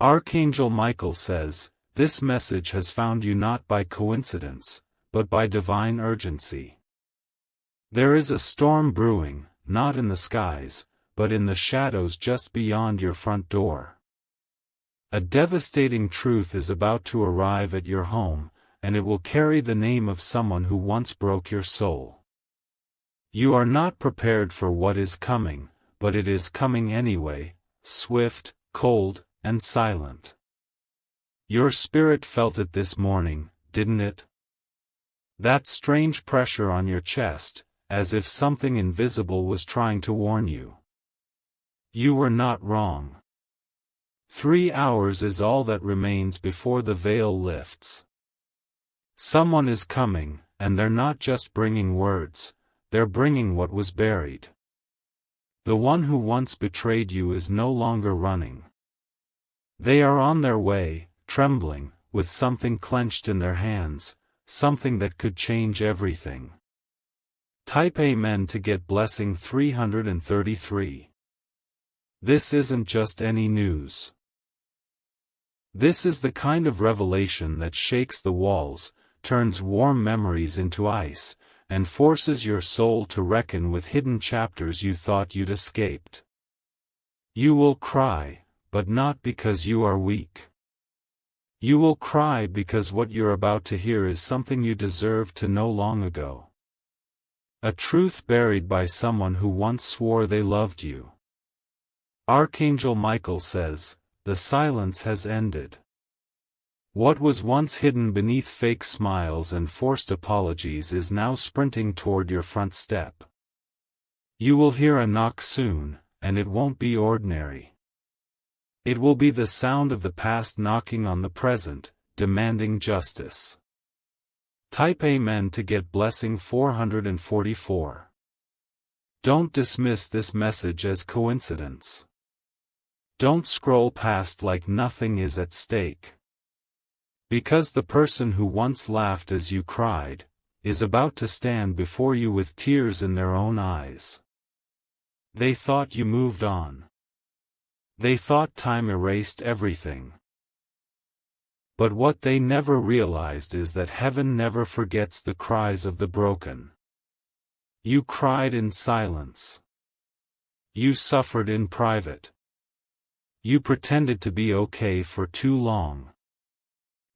Archangel Michael says, this message has found you not by coincidence, but by divine urgency. There is a storm brewing, not in the skies, but in the shadows just beyond your front door. A devastating truth is about to arrive at your home, and it will carry the name of someone who once broke your soul. You are not prepared for what is coming, but it is coming anyway, swift, cold, and silent. Your spirit felt it this morning, didn't it? That strange pressure on your chest, as if something invisible was trying to warn you. You were not wrong. 3 hours is all that remains before the veil lifts. Someone is coming, and they're not just bringing words, they're bringing what was buried. The one who once betrayed you is no longer running. They are on their way, trembling, with something clenched in their hands, something that could change everything. Type Amen to get blessing 333. This isn't just any news. This is the kind of revelation that shakes the walls, turns warm memories into ice, and forces your soul to reckon with hidden chapters you thought you'd escaped. You will cry, but not because you are weak. You will cry because what you're about to hear is something you deserved to know long ago. A truth buried by someone who once swore they loved you. Archangel Michael says, the silence has ended. What was once hidden beneath fake smiles and forced apologies is now sprinting toward your front step. You will hear a knock soon, and it won't be ordinary. It will be the sound of the past knocking on the present, demanding justice. Type Amen to get blessing 444. Don't dismiss this message as coincidence. Don't scroll past like nothing is at stake. Because the person who once laughed as you cried, is about to stand before you with tears in their own eyes. They thought you moved on. They thought time erased everything. But what they never realized is that heaven never forgets the cries of the broken. You cried in silence. You suffered in private. You pretended to be okay for too long.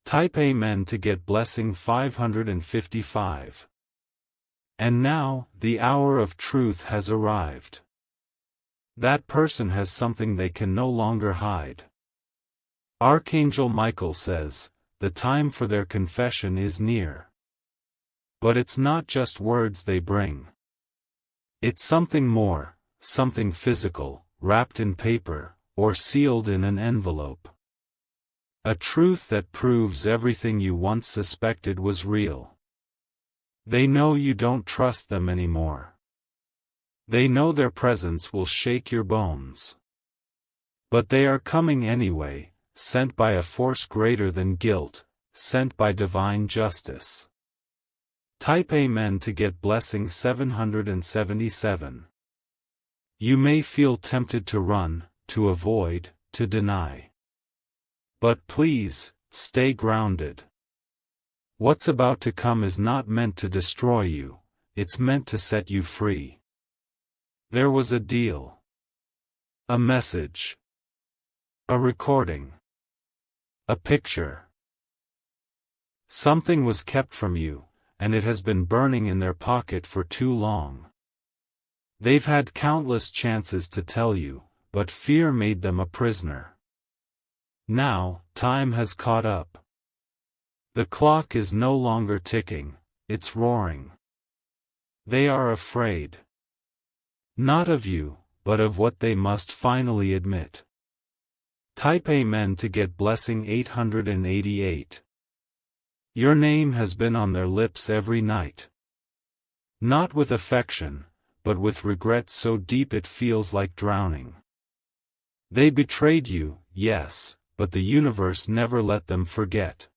Type Amen to get blessing 555. And now, the hour of truth has arrived. That person has something they can no longer hide. Archangel Michael says, the time for their confession is near. But it's not just words they bring. It's something more, something physical, wrapped in paper, or sealed in an envelope. A truth that proves everything you once suspected was real. They know you don't trust them anymore. They know their presence will shake your bones. But they are coming anyway, sent by a force greater than guilt, sent by divine justice. Type Amen to get blessing 777. You may feel tempted to run, to avoid, to deny. But please, stay grounded. What's about to come is not meant to destroy you, it's meant to set you free. There was a deal. A message. A recording. A picture. Something was kept from you, and it has been burning in their pocket for too long. They've had countless chances to tell you, but fear made them a prisoner. Now, time has caught up. The clock is no longer ticking, it's roaring. They are afraid. Not of you, but of what they must finally admit. Type Amen to get blessing 888. Your name has been on their lips every night. Not with affection, but with regret so deep it feels like drowning. They betrayed you, yes, but the universe never let them forget.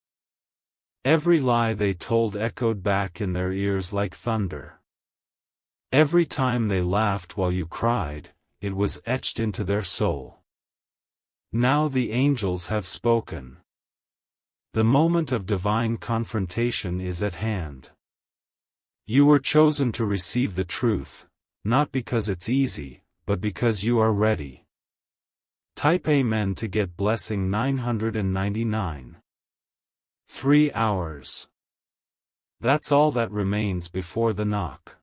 Every lie they told echoed back in their ears like thunder. Every time they laughed while you cried, it was etched into their soul. Now the angels have spoken. The moment of divine confrontation is at hand. You were chosen to receive the truth, not because it's easy, but because you are ready. Type Amen to get blessing 999. 3 hours. That's all that remains before the knock.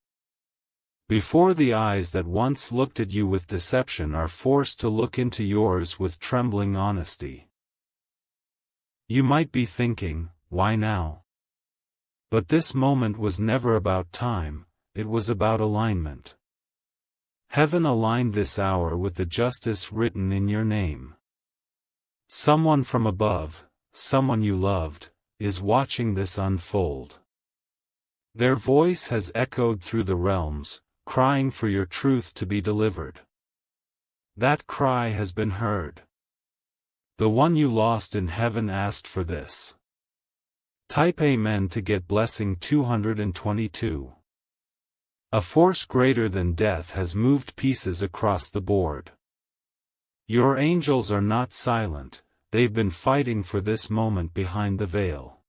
Before the eyes that once looked at you with deception are forced to look into yours with trembling honesty. You might be thinking, why now? But this moment was never about time, it was about alignment. Heaven aligned this hour with the justice written in your name. Someone from above, someone you loved, is watching this unfold. Their voice has echoed through the realms, crying for your truth to be delivered. That cry has been heard. The one you lost in heaven asked for this. Type Amen to get blessing 222. A force greater than death has moved pieces across the board. Your angels are not silent, they've been fighting for this moment behind the veil.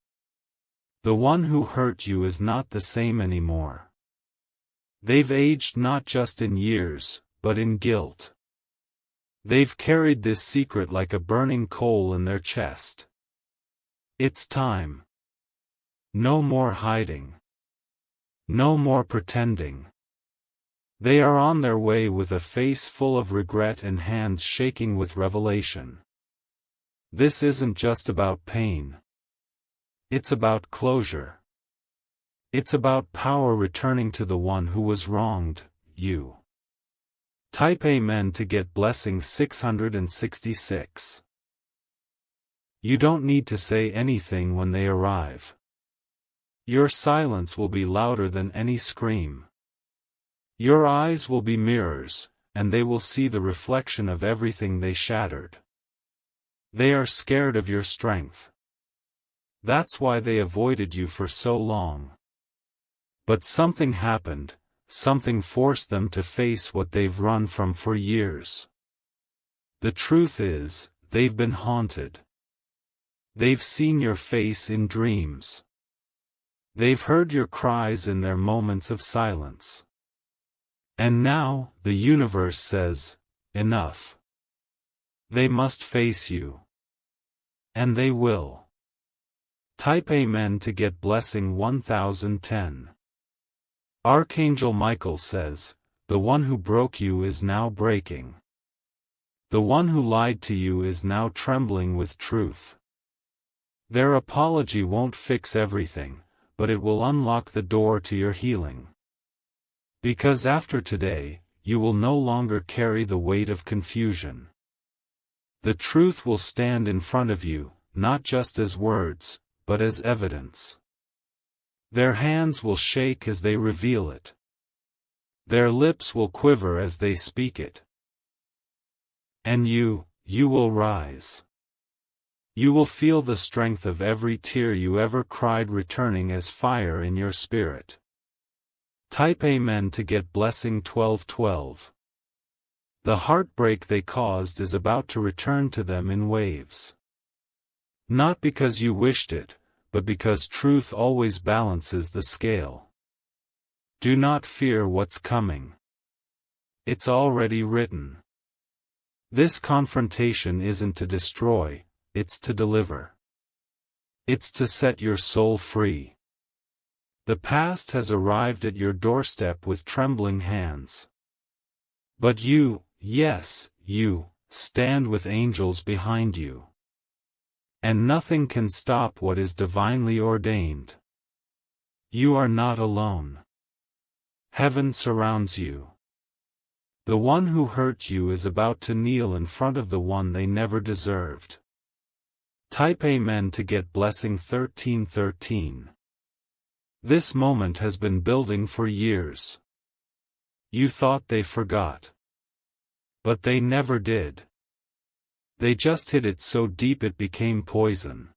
The one who hurt you is not the same anymore. They've aged not just in years, but in guilt. They've carried this secret like a burning coal in their chest. It's time. No more hiding. No more pretending. They are on their way with a face full of regret and hands shaking with revelation. This isn't just about pain. It's about closure. It's about power returning to the one who was wronged, you. Type Amen to get blessing 666. You don't need to say anything when they arrive. Your silence will be louder than any scream. Your eyes will be mirrors, and they will see the reflection of everything they shattered. They are scared of your strength. That's why they avoided you for so long. But something happened, something forced them to face what they've run from for years. The truth is, they've been haunted. They've seen your face in dreams. They've heard your cries in their moments of silence. And now, the universe says, enough. They must face you. And they will. Type Amen to get blessing 1010. Archangel Michael says, the one who broke you is now breaking. The one who lied to you is now trembling with truth. Their apology won't fix everything, but it will unlock the door to your healing. Because after today, you will no longer carry the weight of confusion. The truth will stand in front of you, not just as words, but as evidence. Their hands will shake as they reveal it. Their lips will quiver as they speak it. And you will rise. You will feel the strength of every tear you ever cried returning as fire in your spirit. Type Amen to get blessing 1212. The heartbreak they caused is about to return to them in waves. Not because you wished it, but because truth always balances the scale. Do not fear what's coming. It's already written. This confrontation isn't to destroy, it's to deliver. It's to set your soul free. The past has arrived at your doorstep with trembling hands. But you, yes, you, stand with angels behind you. And nothing can stop what is divinely ordained. You are not alone. Heaven surrounds you. The one who hurt you is about to kneel in front of the one they never deserved. Type Amen to get blessing 1313. This moment has been building for years. You thought they forgot. But they never did. They just hid it so deep it became poison.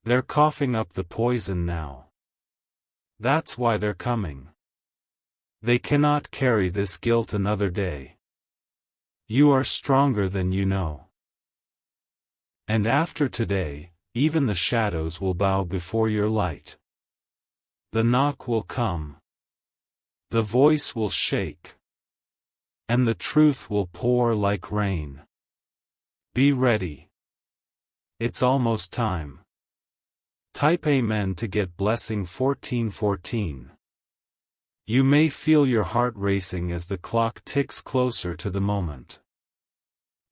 They're coughing up the poison now. That's why they're coming. They cannot carry this guilt another day. You are stronger than you know. And after today, even the shadows will bow before your light. The knock will come. The voice will shake. And the truth will pour like rain. Be ready. It's almost time. Type Amen to get blessing 1414. You may feel your heart racing as the clock ticks closer to the moment.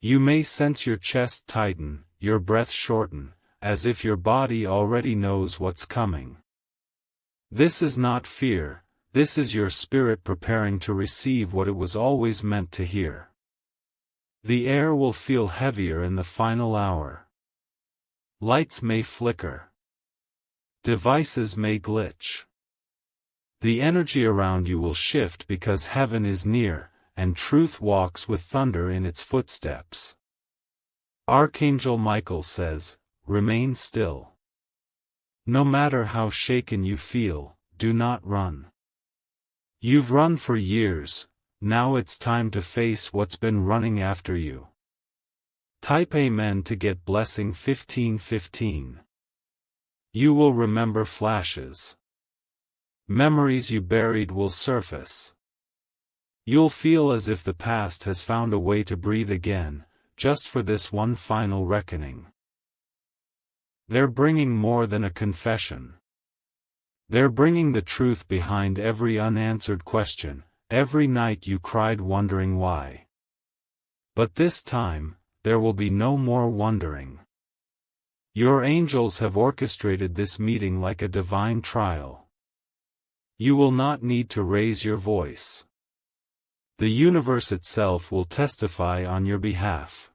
You may sense your chest tighten, your breath shorten, as if your body already knows what's coming. This is not fear, this is your spirit preparing to receive what it was always meant to hear. The air will feel heavier in the final hour. Lights may flicker. Devices may glitch. The energy around you will shift because heaven is near, and truth walks with thunder in its footsteps. Archangel Michael says, remain still. No matter how shaken you feel, do not run. You've run for years, now it's time to face what's been running after you. Type Amen to get blessing 1515. You will remember flashes. Memories you buried will surface. You'll feel as if the past has found a way to breathe again, just for this one final reckoning. They're bringing more than a confession. They're bringing the truth behind every unanswered question, every night you cried wondering why. But this time, there will be no more wondering. Your angels have orchestrated this meeting like a divine trial. You will not need to raise your voice. The universe itself will testify on your behalf.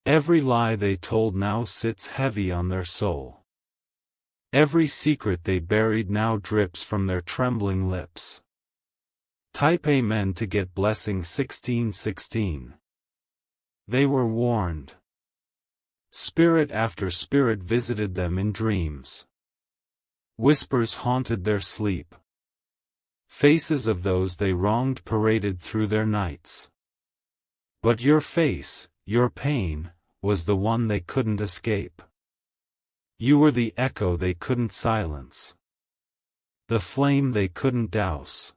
Every lie they told now sits heavy on their soul. Every secret they buried now drips from their trembling lips. Type Amen to get blessing 1616. They were warned. Spirit after spirit visited them in dreams. Whispers haunted their sleep. Faces of those they wronged paraded through their nights. But your face, your pain, was the one they couldn't escape. You were the echo they couldn't silence. The flame they couldn't douse.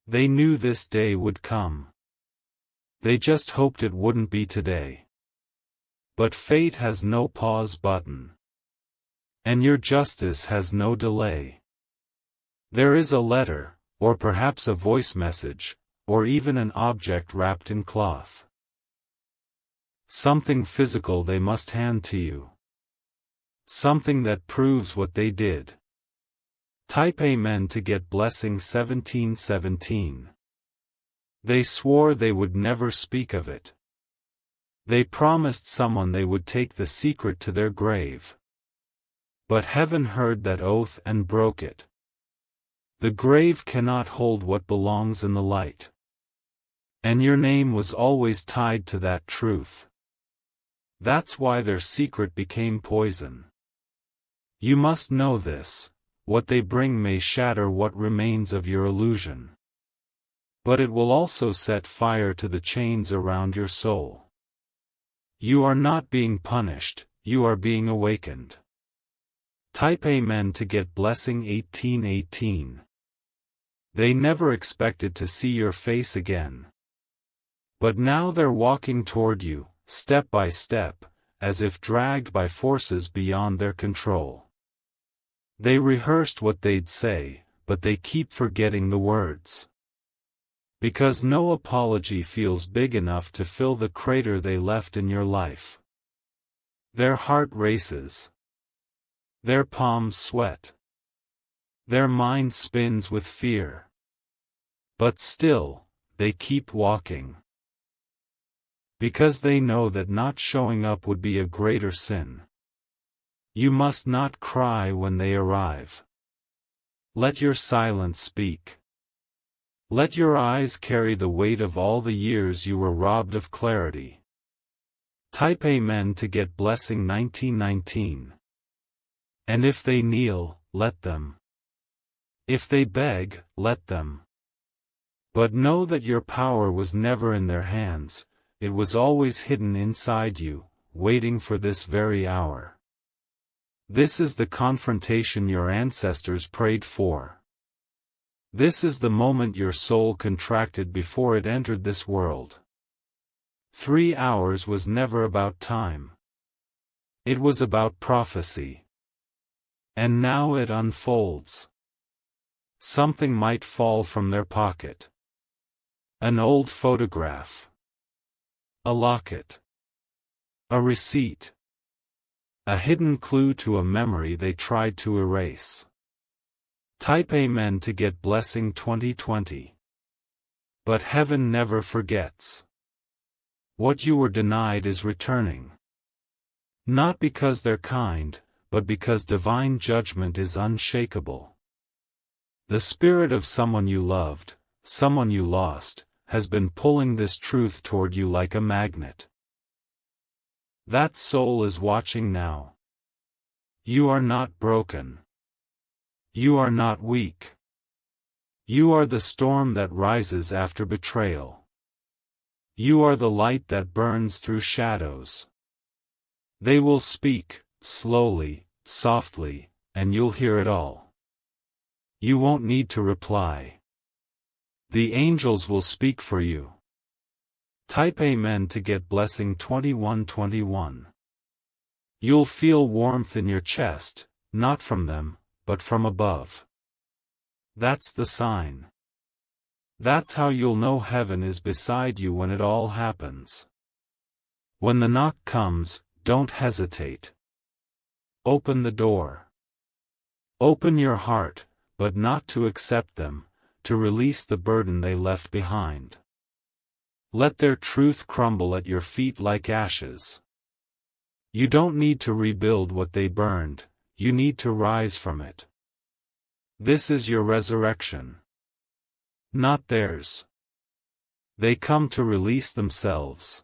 They knew this day would come. They just hoped it wouldn't be today. But fate has no pause button. And your justice has no delay. There is a letter, or perhaps a voice message, or even an object wrapped in cloth. Something physical they must hand to you. Something that proves what they did. Type Amen to get blessing 1717. They swore they would never speak of it. They promised someone they would take the secret to their grave. But heaven heard that oath and broke it. The grave cannot hold what belongs in the light. And your name was always tied to that truth. That's why their secret became poison. You must know this, what they bring may shatter what remains of your illusion. But it will also set fire to the chains around your soul. You are not being punished, you are being awakened. Type Amen to get blessing 1818. They never expected to see your face again. But now they're walking toward you, step by step, as if dragged by forces beyond their control. They rehearsed what they'd say, but they keep forgetting the words. Because no apology feels big enough to fill the crater they left in your life. Their heart races. Their palms sweat. Their mind spins with fear. But still, they keep walking. Because they know that not showing up would be a greater sin. You must not cry when they arrive. Let your silence speak. Let your eyes carry the weight of all the years you were robbed of clarity. Type Amen to get blessing 1919. And if they kneel, let them. If they beg, let them. But know that your power was never in their hands, it was always hidden inside you, waiting for this very hour. This is the confrontation your ancestors prayed for. This is the moment your soul contracted before it entered this world. 3 hours was never about time. It was about prophecy. And now it unfolds. Something might fall from their pocket. An old photograph. A locket. A receipt. A hidden clue to a memory they tried to erase. Type Amen to get blessing 2020. But heaven never forgets. What you were denied is returning. Not because they're kind, but because divine judgment is unshakable. The spirit of someone you loved, someone you lost, has been pulling this truth toward you like a magnet. That soul is watching now. You are not broken. You are not weak. You are the storm that rises after betrayal. You are the light that burns through shadows. They will speak, slowly, softly, and you'll hear it all. You won't need to reply. The angels will speak for you. Type Amen to get blessing 2121. You'll feel warmth in your chest, not from them, but from above. That's the sign. That's how you'll know heaven is beside you when it all happens. When the knock comes, don't hesitate. Open the door. Open your heart, but not to accept them, to release the burden they left behind. Let their truth crumble at your feet like ashes. You don't need to rebuild what they burned, you need to rise from it. This is your resurrection. Not theirs. They come to release themselves.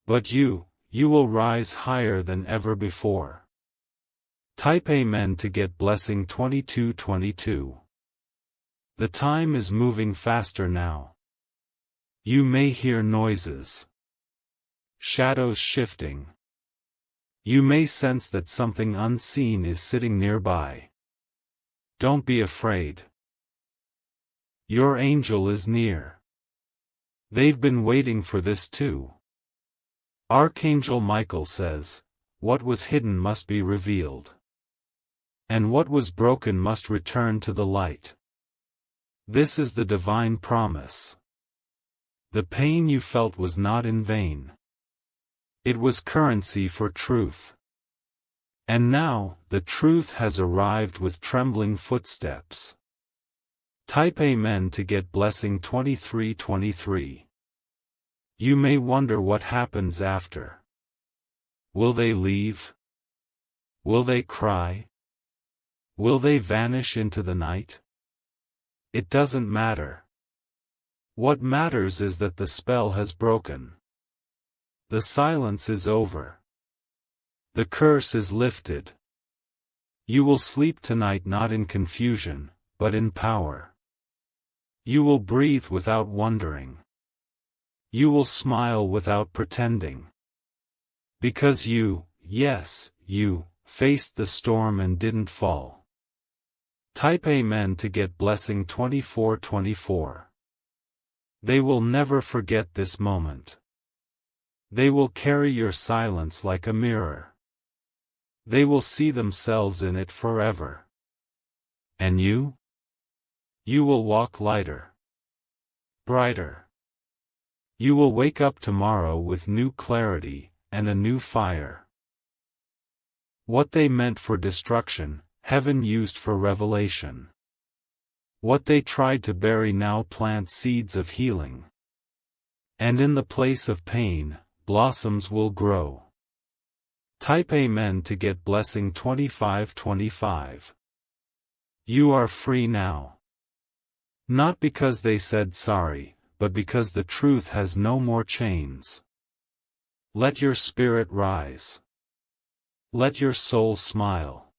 But you will rise higher than ever before. Type Amen to get blessing 2222. The time is moving faster now. You may hear noises. Shadows shifting. You may sense that something unseen is sitting nearby. Don't be afraid. Your angel is near. They've been waiting for this too. Archangel Michael says, what was hidden must be revealed. And what was broken must return to the light. This is the divine promise. The pain you felt was not in vain. It was currency for truth. And now, the truth has arrived with trembling footsteps. Type Amen to get blessing 2323. You may wonder what happens after. Will they leave? Will they cry? Will they vanish into the night? It doesn't matter. What matters is that the spell has broken. The silence is over. The curse is lifted. You will sleep tonight not in confusion, but in power. You will breathe without wondering. You will smile without pretending. Because you, yes, you, faced the storm and didn't fall. Type Amen to get blessing 2424. They will never forget this moment. They will carry your silence like a mirror. They will see themselves in it forever. And you? You will walk lighter. Brighter. You will wake up tomorrow with new clarity, and a new fire. What they meant for destruction, heaven used for revelation. What they tried to bury now plants seeds of healing. And in the place of pain, blossoms will grow. Type Amen to get blessing 2525. You are free now. Not because they said sorry, but because the truth has no more chains. Let your spirit rise. Let your soul smile.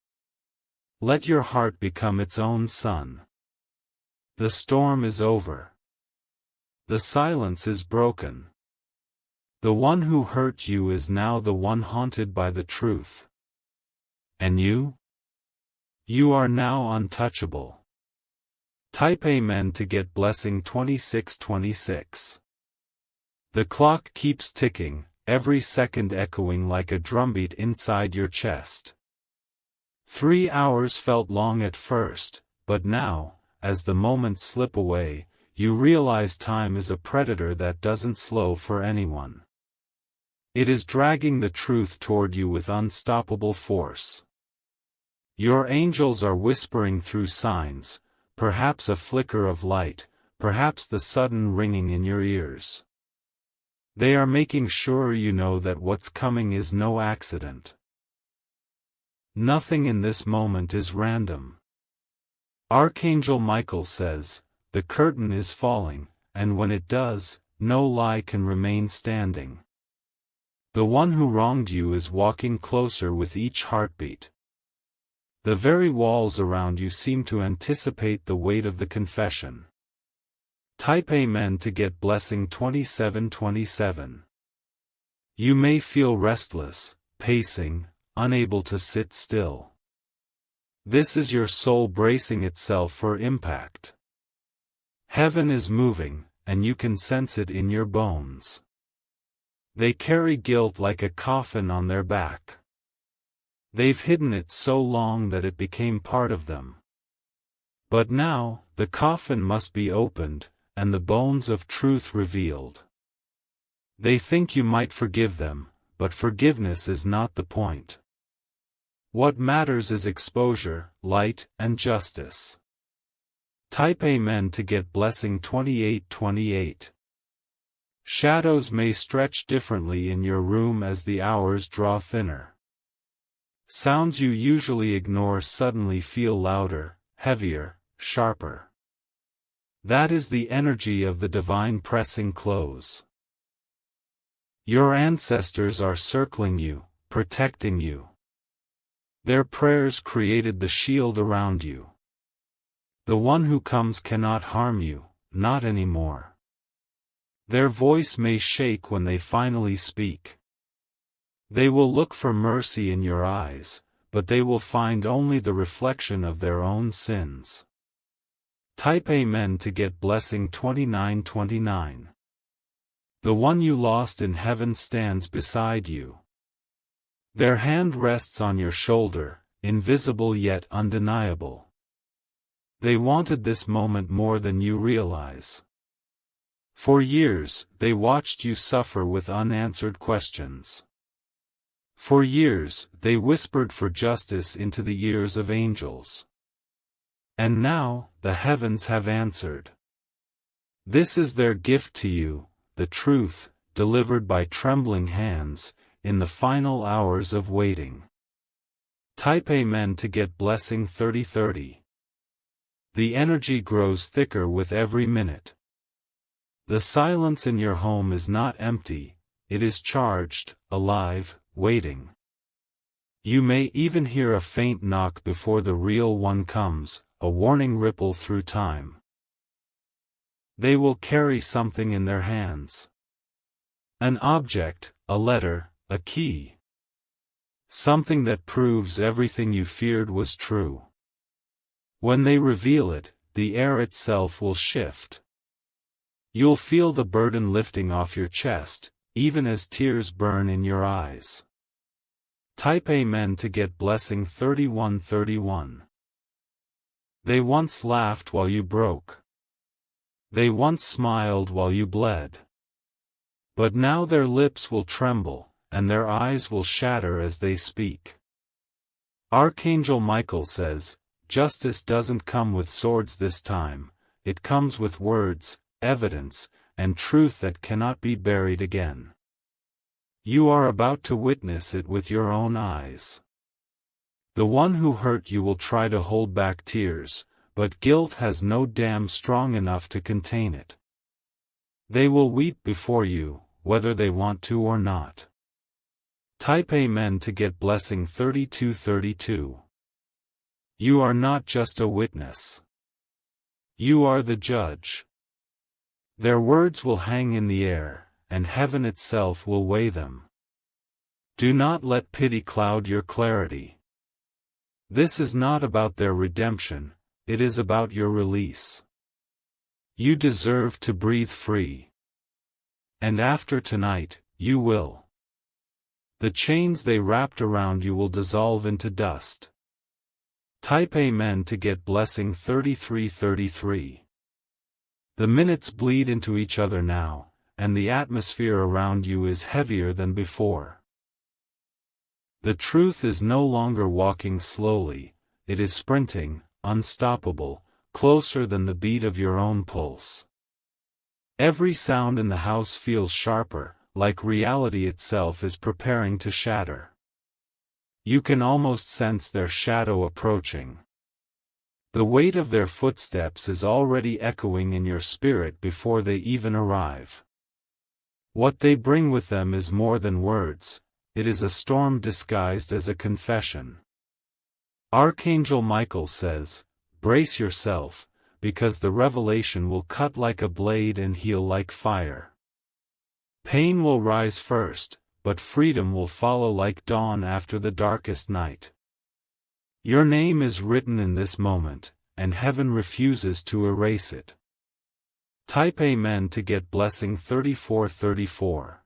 Let your heart become its own sun. The storm is over. The silence is broken. The one who hurt you is now the one haunted by the truth. And you? You are now untouchable. Type Amen to get blessing 2626. The clock keeps ticking, every second echoing like a drumbeat inside your chest. 3 hours felt long at first, but now, as the moments slip away, you realize time is a predator that doesn't slow for anyone. It is dragging the truth toward you with unstoppable force. Your angels are whispering through signs, perhaps a flicker of light, perhaps the sudden ringing in your ears. They are making sure you know that what's coming is no accident. Nothing in this moment is random. Archangel Michael says, the curtain is falling, and when it does, no lie can remain standing. The one who wronged you is walking closer with each heartbeat. The very walls around you seem to anticipate the weight of the confession. Type Amen to get blessing 2727. You may feel restless, pacing, unable to sit still. This is your soul bracing itself for impact. Heaven is moving, and you can sense it in your bones. They carry guilt like a coffin on their back. They've hidden it so long that it became part of them. But now, the coffin must be opened, and the bones of truth revealed. They think you might forgive them, but forgiveness is not the point. What matters is exposure, light, and justice. Type Amen to get blessing 2828. Shadows may stretch differently in your room as the hours draw thinner. Sounds you usually ignore suddenly feel louder, heavier, sharper. That is the energy of the divine pressing close. Your ancestors are circling you, protecting you. Their prayers created the shield around you. The one who comes cannot harm you, not anymore. Their voice may shake when they finally speak. They will look for mercy in your eyes, but they will find only the reflection of their own sins. Type Amen to get blessing 2929. The one you lost in heaven stands beside you. Their hand rests on your shoulder, invisible yet undeniable. They wanted this moment more than you realize. For years, they watched you suffer with unanswered questions. For years, they whispered for justice into the ears of angels. And now, the heavens have answered. This is their gift to you, the truth, delivered by trembling hands, in the final hours of waiting. Type Amen to get blessing 3030. The energy grows thicker with every minute. The silence in your home is not empty, it is charged, alive, waiting. You may even hear a faint knock before the real one comes, a warning ripple through time. They will carry something in their hands. An object, a letter, a key. Something that proves everything you feared was true. When they reveal it, the air itself will shift. You'll feel the burden lifting off your chest, even as tears burn in your eyes. Type Amen to get blessing 3131. They once laughed while you broke. They once smiled while you bled. But now their lips will tremble, and their eyes will shatter as they speak. Archangel Michael says, justice doesn't come with swords this time, it comes with words, evidence, and truth that cannot be buried again. You are about to witness it with your own eyes. The one who hurt you will try to hold back tears, but guilt has no dam strong enough to contain it. They will weep before you, whether they want to or not. Type Amen to get blessing 3232. You are not just a witness. You are the judge. Their words will hang in the air, and heaven itself will weigh them. Do not let pity cloud your clarity. This is not about their redemption, it is about your release. You deserve to breathe free. And after tonight, you will. The chains they wrapped around you will dissolve into dust. Type Amen to get blessing 3333. The minutes bleed into each other now, and the atmosphere around you is heavier than before. The truth is no longer walking slowly, it is sprinting, unstoppable, closer than the beat of your own pulse. Every sound in the house feels sharper, like reality itself is preparing to shatter. You can almost sense their shadow approaching. The weight of their footsteps is already echoing in your spirit before they even arrive. What they bring with them is more than words, it is a storm disguised as a confession. Archangel Michael says, "Brace yourself, because the revelation will cut like a blade and heal like fire. Pain will rise first, but freedom will follow like dawn after the darkest night." Your name is written in this moment, and heaven refuses to erase it. Type Amen to get blessing 3434.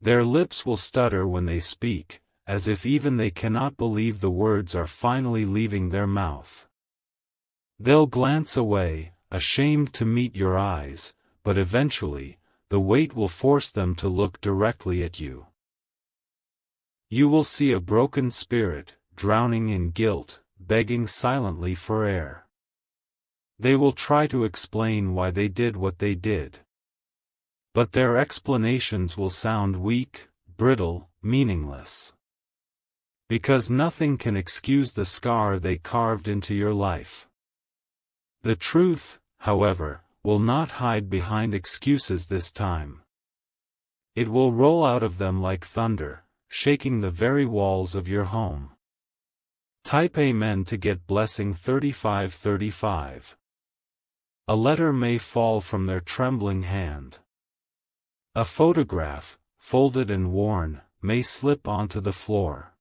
Their lips will stutter when they speak, as if even they cannot believe the words are finally leaving their mouth. They'll glance away, ashamed to meet your eyes, but eventually, the weight will force them to look directly at you. You will see a broken spirit, drowning in guilt, begging silently for air. They will try to explain why they did what they did. But their explanations will sound weak, brittle, meaningless. Because nothing can excuse the scar they carved into your life. The truth, however, will not hide behind excuses this time. It will roll out of them like thunder, shaking the very walls of your home. Type Amen to get blessing 3535. A letter may fall from their trembling hand. A photograph, folded and worn, may slip onto the floor.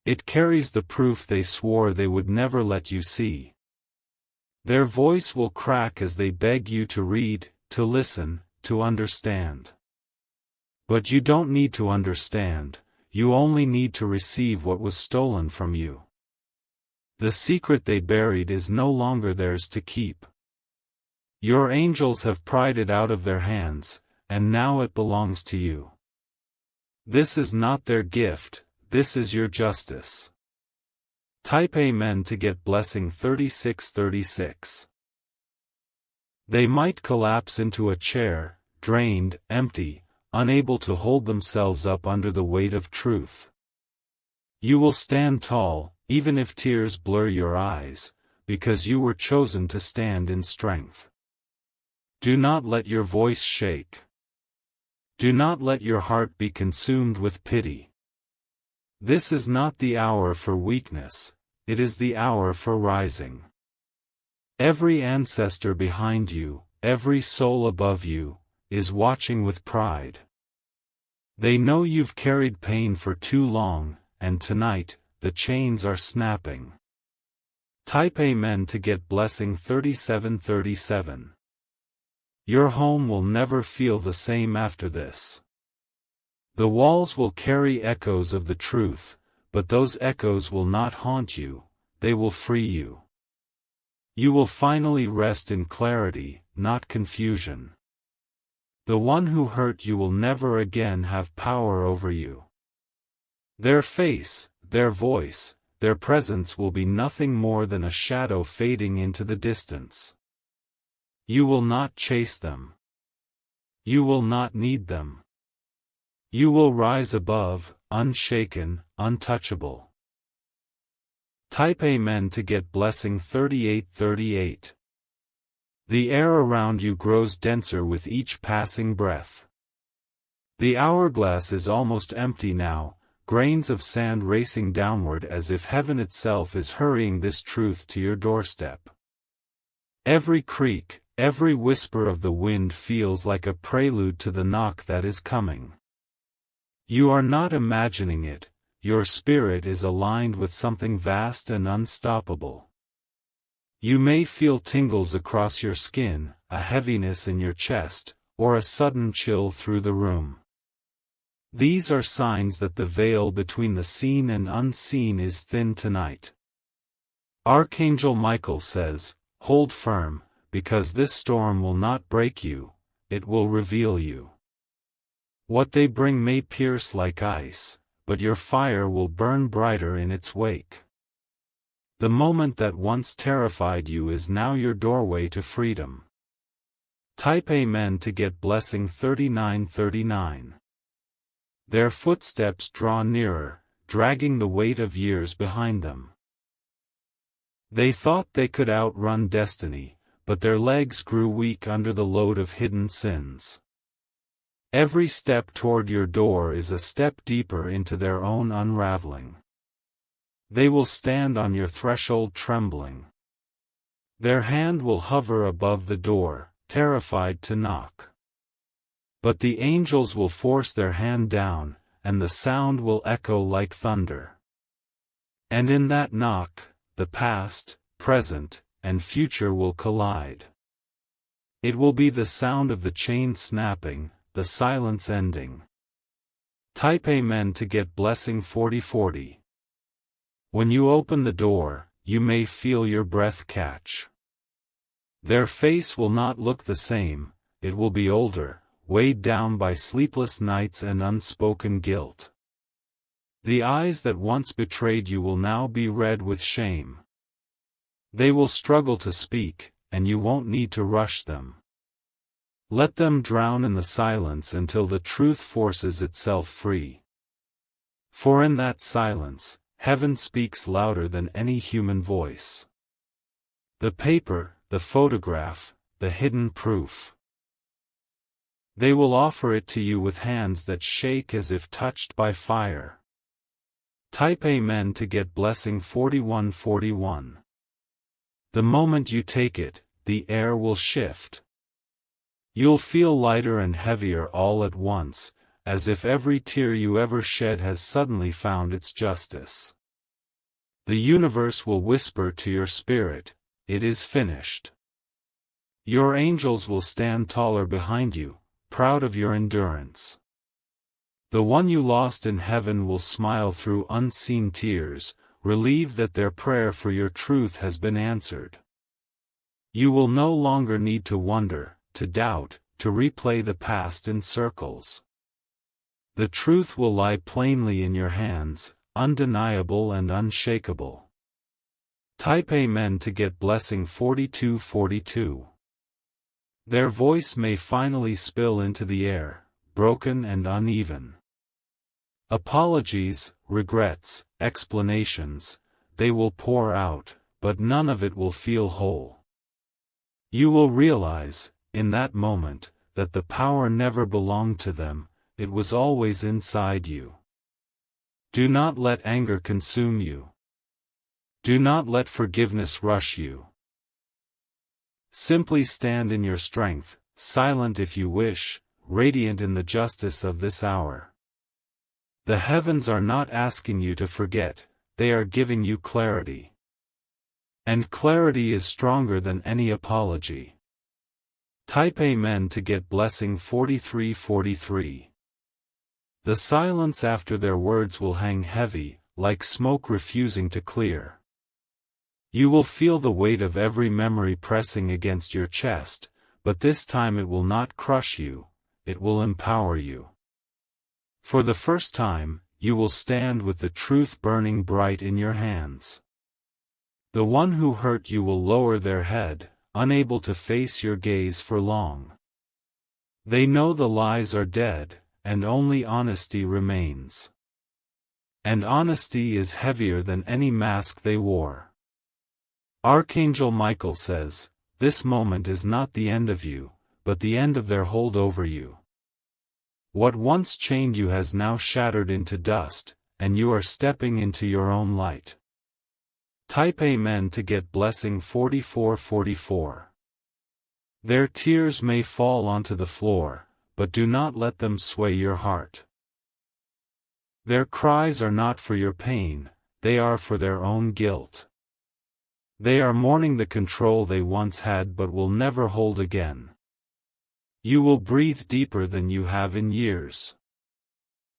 It carries the proof they swore they would never let you see. Their voice will crack as they beg you to read, to listen, to understand. But you don't need to understand, you only need to receive what was stolen from you. The secret they buried is no longer theirs to keep. Your angels have pried it out of their hands, and now it belongs to you. This is not their gift, this is your justice. Type Amen to get blessing 3636. They might collapse into a chair, drained, empty, unable to hold themselves up under the weight of truth. You will stand tall, even if tears blur your eyes, because you were chosen to stand in strength. Do not let your voice shake. Do not let your heart be consumed with pity. This is not the hour for weakness, it is the hour for rising. Every ancestor behind you, every soul above you, is watching with pride. They know you've carried pain for too long, and tonight, the chains are snapping. Type Amen to get blessing 3737. Your home will never feel the same after this. The walls will carry echoes of the truth, but those echoes will not haunt you, they will free you. You will finally rest in clarity, not confusion. The one who hurt you will never again have power over you. Their face, their voice, their presence will be nothing more than a shadow fading into the distance. You will not chase them. You will not need them. You will rise above, unshaken, untouchable. Type Amen to get blessing 3838. The air around you grows denser with each passing breath. The hourglass is almost empty now, grains of sand racing downward as if heaven itself is hurrying this truth to your doorstep. Every creak, Every whisper of the wind feels like a prelude to the knock that is coming. You are not imagining it, your spirit is aligned with something vast and unstoppable. You may feel tingles across your skin, a heaviness in your chest, or a sudden chill through the room. These are signs that the veil between the seen and unseen is thin tonight. Archangel Michael says, "Hold firm, because this storm will not break you, it will reveal you. What they bring may pierce like ice, but your fire will burn brighter in its wake. The moment that once terrified you is now your doorway to freedom." Type Amen to get blessing 3939. Their footsteps draw nearer, dragging the weight of years behind them. They thought they could outrun destiny, but their legs grew weak under the load of hidden sins. Every step toward your door is a step deeper into their own unraveling. They will stand on your threshold trembling. Their hand will hover above the door, terrified to knock. But the angels will force their hand down, and the sound will echo like thunder. And in that knock, the past, present, and future will collide. It will be the sound of the chain snapping, the silence ending. Type Amen to get blessing 4040. When you open the door, you may feel your breath catch. Their face will not look the same, it will be older, weighed down by sleepless nights and unspoken guilt. The eyes that once betrayed you will now be red with shame. They will struggle to speak, and you won't need to rush them. Let them drown in the silence until the truth forces itself free. For in that silence, heaven speaks louder than any human voice. The paper, the photograph, the hidden proof. They will offer it to you with hands that shake as if touched by fire. Type Amen to get blessing 4141. The moment you take it, the air will shift. You'll feel lighter and heavier all at once, as if every tear you ever shed has suddenly found its justice. The universe will whisper to your spirit, "It is finished." Your angels will stand taller behind you, proud of your endurance. The one you lost in heaven will smile through unseen tears, relieved that their prayer for your truth has been answered. You will no longer need to wonder, to doubt, to replay the past in circles. The truth will lie plainly in your hands, undeniable and unshakable. Type Amen to get blessing 4242. Their voice may finally spill into the air, broken and uneven. Apologies, regrets, explanations, they will pour out, but none of it will feel whole. You will realize, in that moment, that the power never belonged to them, it was always inside you. Do not let anger consume you. Do not let forgiveness rush you. Simply stand in your strength, silent if you wish, radiant in the justice of this hour. The heavens are not asking you to forget, they are giving you clarity. And clarity is stronger than any apology. Type Amen to get blessing 4343. The silence after their words will hang heavy, like smoke refusing to clear. You will feel the weight of every memory pressing against your chest, but this time it will not crush you, it will empower you. For the first time, you will stand with the truth burning bright in your hands. The one who hurt you will lower their head, unable to face your gaze for long. They know the lies are dead, and only honesty remains. And honesty is heavier than any mask they wore. Archangel Michael says, "This moment is not the end of you, but the end of their hold over you. What once chained you has now shattered into dust, and you are stepping into your own light." Type Amen to get blessing 4444. Their tears may fall onto the floor, but do not let them sway your heart. Their cries are not for your pain, they are for their own guilt. They are mourning the control they once had but will never hold again. You will breathe deeper than you have in years.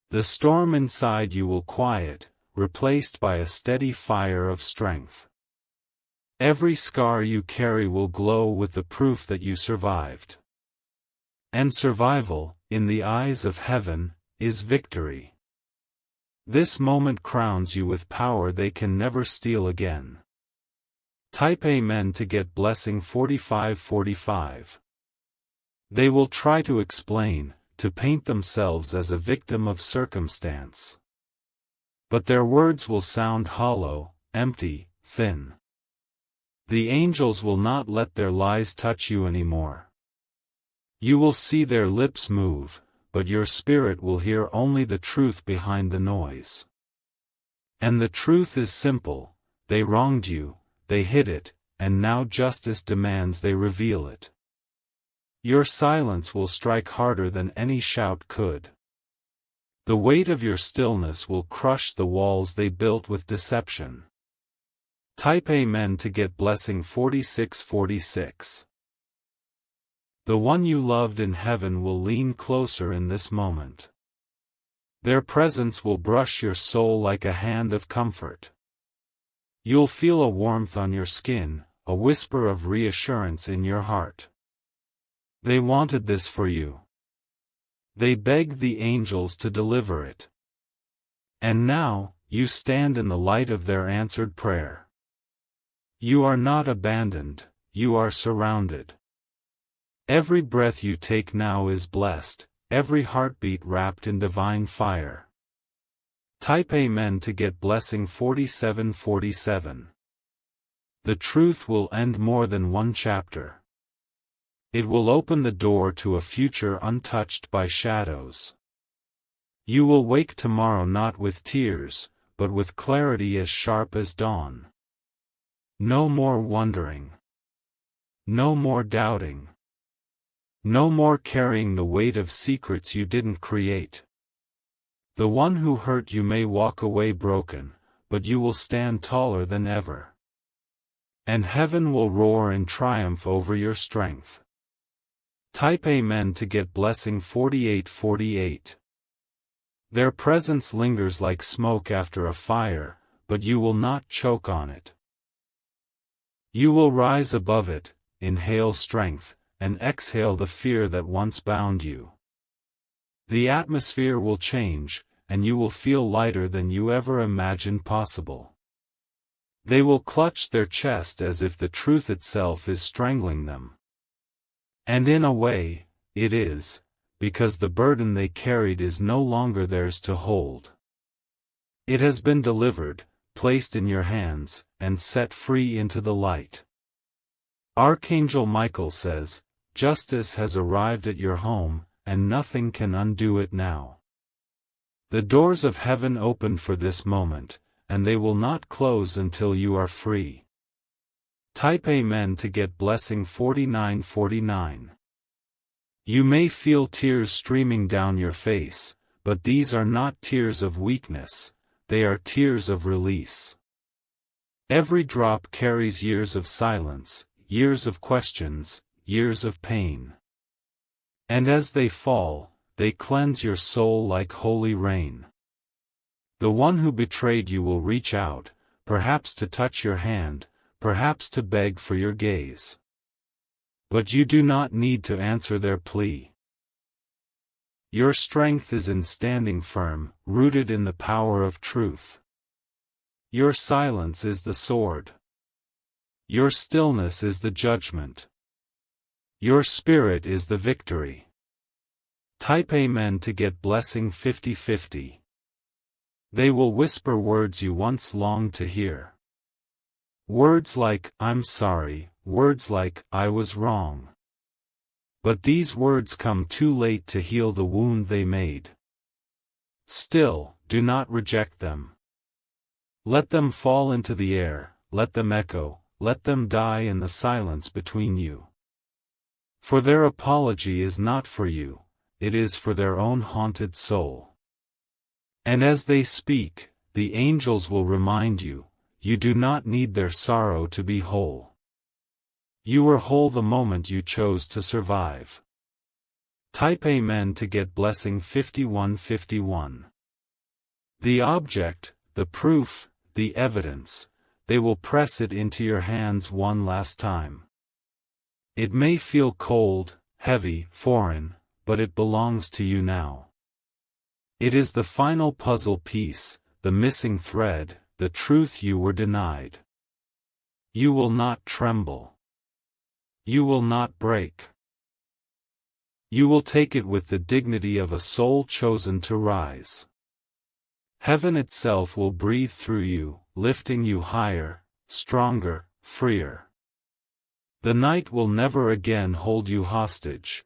The storm inside you will quiet, replaced by a steady fire of strength. Every scar you carry will glow with the proof that you survived. And survival, in the eyes of heaven, is victory. This moment crowns you with power they can never steal again. Type Amen to get blessing 4545. They will try to explain, to paint themselves as a victim of circumstance. But their words will sound hollow, empty, thin. The angels will not let their lies touch you anymore. You will see their lips move, but your spirit will hear only the truth behind the noise. And the truth is simple: they wronged you, they hid it, and now justice demands they reveal it. Your silence will strike harder than any shout could. The weight of your stillness will crush the walls they built with deception. Type Amen to get blessing 4646. The one you loved in heaven will lean closer in this moment. Their presence will brush your soul like a hand of comfort. You'll feel a warmth on your skin, a whisper of reassurance in your heart. They wanted this for you. They begged the angels to deliver it. And now, you stand in the light of their answered prayer. You are not abandoned, you are surrounded. Every breath you take now is blessed, every heartbeat wrapped in divine fire. Type Amen to get blessing 4747. The truth will end more than one chapter. It will open the door to a future untouched by shadows. You will wake tomorrow not with tears, but with clarity as sharp as dawn. No more wondering. No more doubting. No more carrying the weight of secrets you didn't create. The one who hurt you may walk away broken, but you will stand taller than ever. And heaven will roar in triumph over your strength. Type Amen to get blessing 4848. Their presence lingers like smoke after a fire, but you will not choke on it. You will rise above it, inhale strength, and exhale the fear that once bound you. The atmosphere will change, and you will feel lighter than you ever imagined possible. They will clutch their chest as if the truth itself is strangling them. And in a way, it is, because the burden they carried is no longer theirs to hold. It has been delivered, placed in your hands, and set free into the light. Archangel Michael says, justice has arrived at your home, and nothing can undo it now. The doors of heaven open for this moment, and they will not close until you are free. Type Amen to get blessing 4949. You may feel tears streaming down your face, but these are not tears of weakness, they are tears of release. Every drop carries years of silence, years of questions, years of pain. And as they fall, they cleanse your soul like holy rain. The one who betrayed you will reach out, perhaps to touch your hand, perhaps to beg for your gaze. But you do not need to answer their plea. Your strength is in standing firm, rooted in the power of truth. Your silence is the sword. Your stillness is the judgment. Your spirit is the victory. Type Amen to get blessing 5050. They will whisper words you once longed to hear. Words like, I'm sorry, words like, I was wrong. But these words come too late to heal the wound they made. Still, do not reject them. Let them fall into the air, let them echo, let them die in the silence between you. For their apology is not for you, it is for their own haunted soul. And as they speak, the angels will remind you, you do not need their sorrow to be whole. You were whole the moment you chose to survive. Type Amen to get blessing 5151. The object, the proof, the evidence, they will press it into your hands one last time. It may feel cold, heavy, foreign, but it belongs to you now. It is the final puzzle piece, the missing thread, the truth you were denied. You will not tremble. You will not break. You will take it with the dignity of a soul chosen to rise. Heaven itself will breathe through you, lifting you higher, stronger, freer. The night will never again hold you hostage.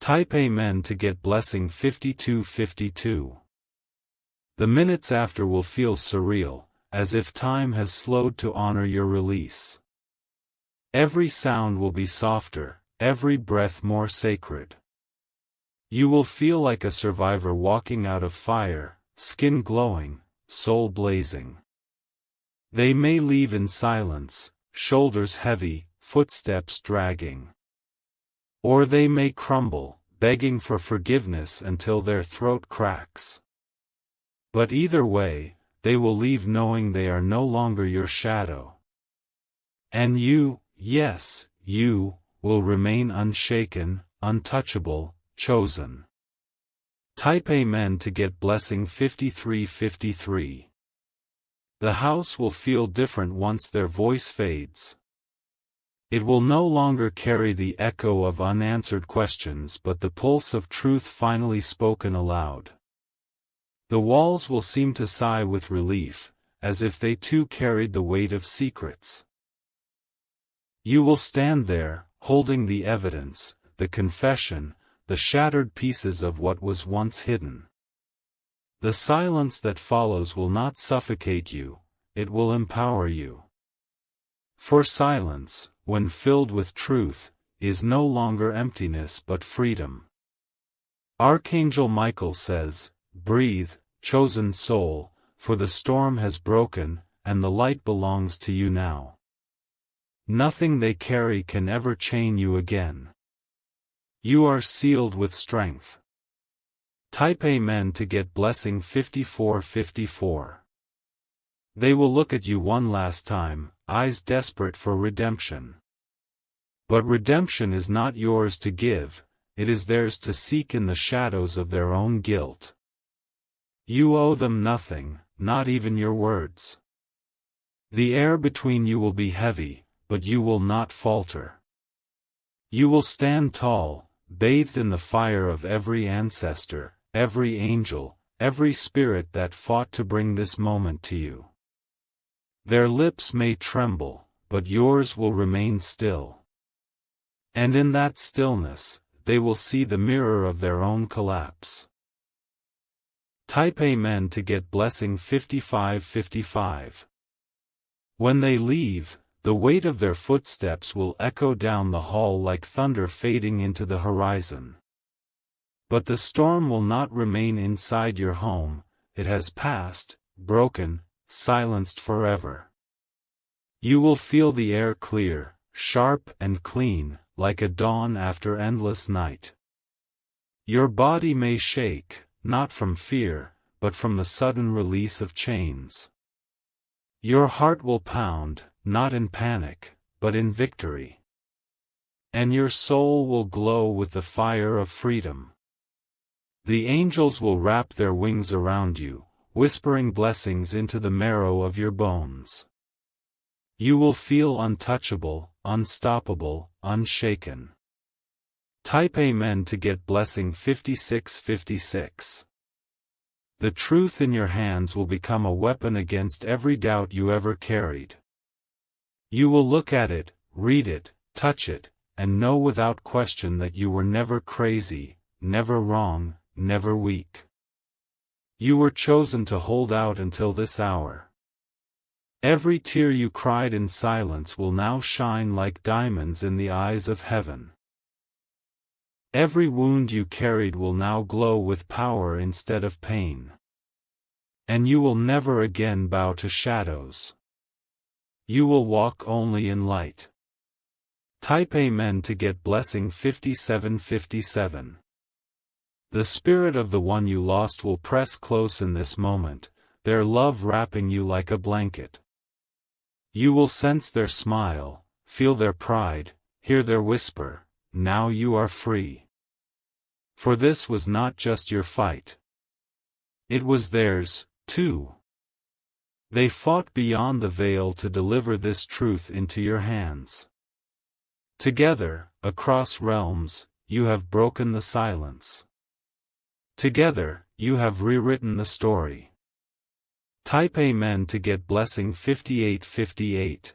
Type Amen to get blessing 5252. The minutes after will feel surreal, as if time has slowed to honor your release. Every sound will be softer, every breath more sacred. You will feel like a survivor walking out of fire, skin glowing, soul blazing. They may leave in silence, shoulders heavy, footsteps dragging. Or they may crumble, begging for forgiveness until their throat cracks. But either way, they will leave knowing they are no longer your shadow. And you, yes, you, will remain unshaken, untouchable, chosen. Type Amen to get blessing 5353. The house will feel different once their voice fades. It will no longer carry the echo of unanswered questions but the pulse of truth finally spoken aloud. The walls will seem to sigh with relief, as if they too carried the weight of secrets. You will stand there, holding the evidence, the confession, the shattered pieces of what was once hidden. The silence that follows will not suffocate you, it will empower you. For silence, when filled with truth, is no longer emptiness but freedom. Archangel Michael says, "Breathe, chosen soul, for the storm has broken, and the light belongs to you now. Nothing they carry can ever chain you again. You are sealed with strength." Type Amen to get blessing 5454. They will look at you one last time, eyes desperate for redemption. But redemption is not yours to give, it is theirs to seek in the shadows of their own guilt. You owe them nothing, not even your words. The air between you will be heavy, but you will not falter. You will stand tall, bathed in the fire of every ancestor, every angel, every spirit that fought to bring this moment to you. Their lips may tremble, but yours will remain still. And in that stillness, they will see the mirror of their own collapse. Type Amen to get blessing 5555. When they leave, the weight of their footsteps will echo down the hall like thunder fading into the horizon. But the storm will not remain inside your home, it has passed, broken, silenced forever. You will feel the air clear, sharp and clean, like a dawn after endless night. Your body may shake, not from fear, but from the sudden release of chains. Your heart will pound, not in panic, but in victory. And your soul will glow with the fire of freedom. The angels will wrap their wings around you, whispering blessings into the marrow of your bones. You will feel untouchable, unstoppable, unshaken. Type Amen to get blessing 5656. The truth in your hands will become a weapon against every doubt you ever carried. You will look at it, read it, touch it, and know without question that you were never crazy, never wrong, never weak. You were chosen to hold out until this hour. Every tear you cried in silence will now shine like diamonds in the eyes of heaven. Every wound you carried will now glow with power instead of pain. And you will never again bow to shadows. You will walk only in light. Type Amen to get blessing 5757. The spirit of the one you lost will press close in this moment, their love wrapping you like a blanket. You will sense their smile, feel their pride, hear their whisper, "Now you are free." For this was not just your fight. It was theirs, too. They fought beyond the veil to deliver this truth into your hands. Together, across realms, you have broken the silence. Together, you have rewritten the story. Type Amen to get blessing 5858.